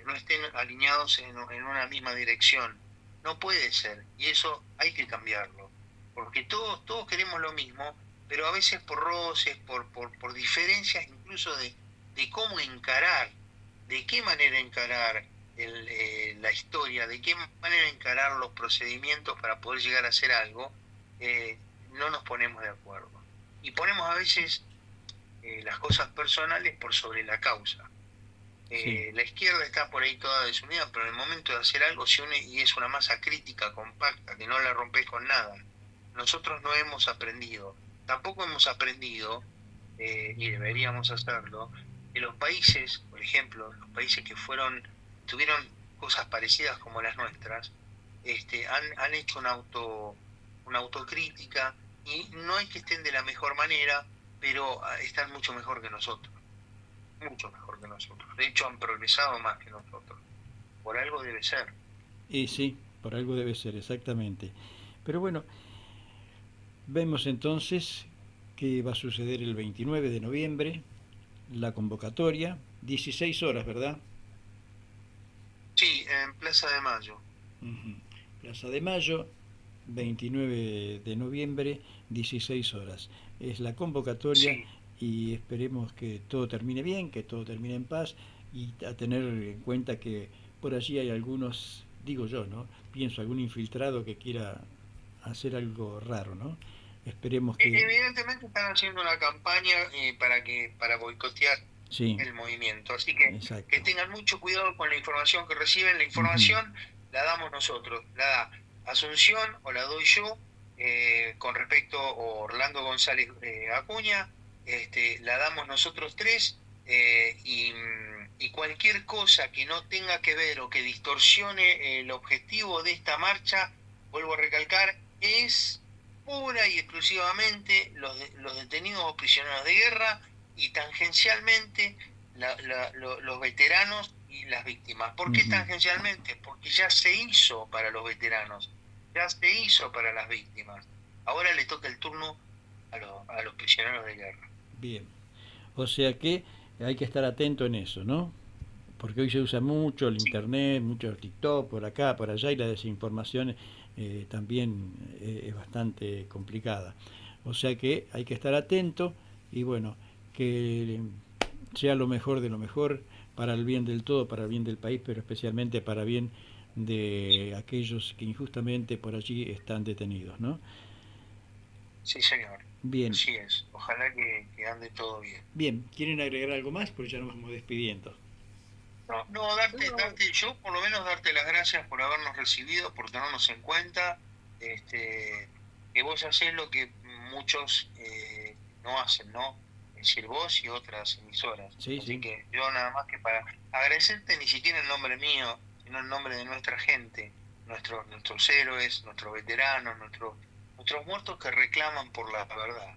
no estén alineados en una misma dirección. No puede ser, y eso hay que cambiarlo, porque todos queremos lo mismo, pero a veces por roces, por diferencias incluso de cómo encarar, de qué manera encarar la historia, de qué manera encarar los procedimientos para poder llegar a hacer algo, no nos ponemos de acuerdo. Y ponemos a veces las cosas personales por sobre la causa. sí, La izquierda está por ahí toda desunida, pero en el momento de hacer algo se une y es una masa crítica, compacta, que no la rompes con nada. Nosotros no hemos aprendido, tampoco hemos aprendido, y deberíamos hacerlo, que los países, por ejemplo, los países que tuvieron cosas parecidas como las nuestras, han hecho una autocrítica, y no es que estén de la mejor manera, pero están mucho mejor que nosotros, mucho mejor que nosotros. De hecho, han progresado más que nosotros. Por algo debe ser. y sí, por algo debe ser, exactamente. Pero bueno, vemos entonces qué va a suceder el 29 de noviembre, la convocatoria, 16 horas, ¿verdad? Sí, en Plaza de Mayo. Ujú. Plaza de Mayo, 29 de noviembre, 16 horas. Es la convocatoria Sí. y esperemos que todo termine bien, que todo termine en paz y a tener en cuenta que por allí hay algunos, digo yo, ¿no? Pienso algún infiltrado que quiera hacer algo raro, ¿no? Esperemos que Evidentemente están haciendo una campaña para boicotear sí, el movimiento. Así que exacto. tengan mucho cuidado con la información que reciben. La Ujú. información la damos nosotros, la da Asunción o la doy yo, con respecto a Orlando González Acuña, la damos nosotros tres, y cualquier cosa que no tenga que ver o que distorsione el objetivo de esta marcha, vuelvo a recalcar, es pura y exclusivamente los detenidos o prisioneros de guerra, y tangencialmente los veteranos y las víctimas. ¿Por qué tangencialmente? Porque ya se hizo para los veteranos, ya se hizo para las víctimas. Ahora le toca el turno a los prisioneros de guerra. Bien. O sea que hay que estar atento en eso, ¿no? Porque hoy se usa mucho el internet, mucho el TikTok, por acá, por allá, y la desinformación también es bastante complicada. O sea que hay que estar atento y bueno, que sea lo mejor de lo mejor para el bien del todo, para el bien del país, pero especialmente para el bien de aquellos que injustamente por allí están detenidos, ¿no? Sí, señor. Bien. Así es. Ojalá que ande todo bien. Bien, ¿quieren agregar algo más? Porque ya nos vamos despidiendo. No, yo por lo menos darte las gracias por habernos recibido, por tenernos en cuenta, que vos hacés lo que muchos no hacen, ¿no? Es decir, vos y otras emisoras. Sí, Así sí. que yo nada más que para agradecerte, ni siquiera en nombre mío, sino en nombre de nuestra gente, nuestros héroes, nuestros veteranos, nuestros muertos que reclaman por la verdad.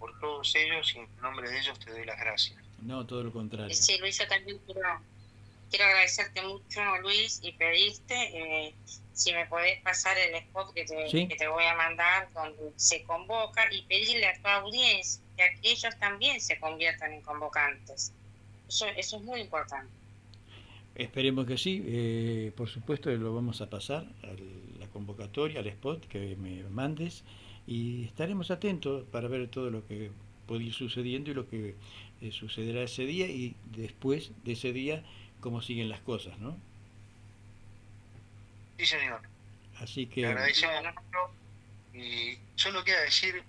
Por todos ellos y en nombre de ellos te doy las gracias. No, todo lo contrario. Sí, Luis, yo también quiero agradecerte mucho, Luis, y pedirte si me podés pasar el spot que te voy a mandar, donde se convoca, y pedirle a tu audiencia que ellos también se conviertan en convocantes. Eso es muy importante. Esperemos que sí, por supuesto lo vamos a pasar a la convocatoria, al spot que me mandes, y estaremos atentos para ver todo lo que puede ir sucediendo y lo que sucederá ese día y después de ese día cómo siguen las cosas, ¿no? Sí, señor. Así que... Le agradecemos mucho y solo queda decir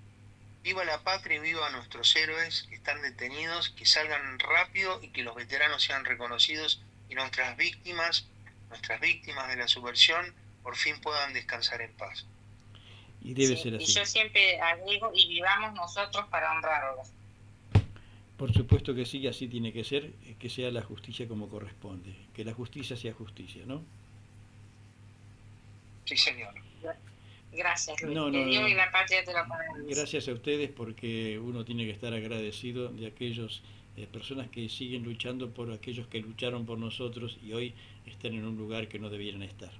viva la patria y viva nuestros héroes que están detenidos, que salgan rápido y que los veteranos sean reconocidos y nuestras víctimas de la subversión por fin puedan descansar en paz. Y debe ser así. Y yo siempre agrego, y vivamos nosotros para honrarlos. Por supuesto que sí, así tiene que ser, que sea la justicia como corresponde, que la justicia sea justicia, ¿no? Sí, señor. Gracias, Luis. Que Dios y la patria te lo paguen. Gracias a ustedes, porque uno tiene que estar agradecido de aquellos personas que siguen luchando por aquellos que lucharon por nosotros y hoy están en un lugar que no debieran estar.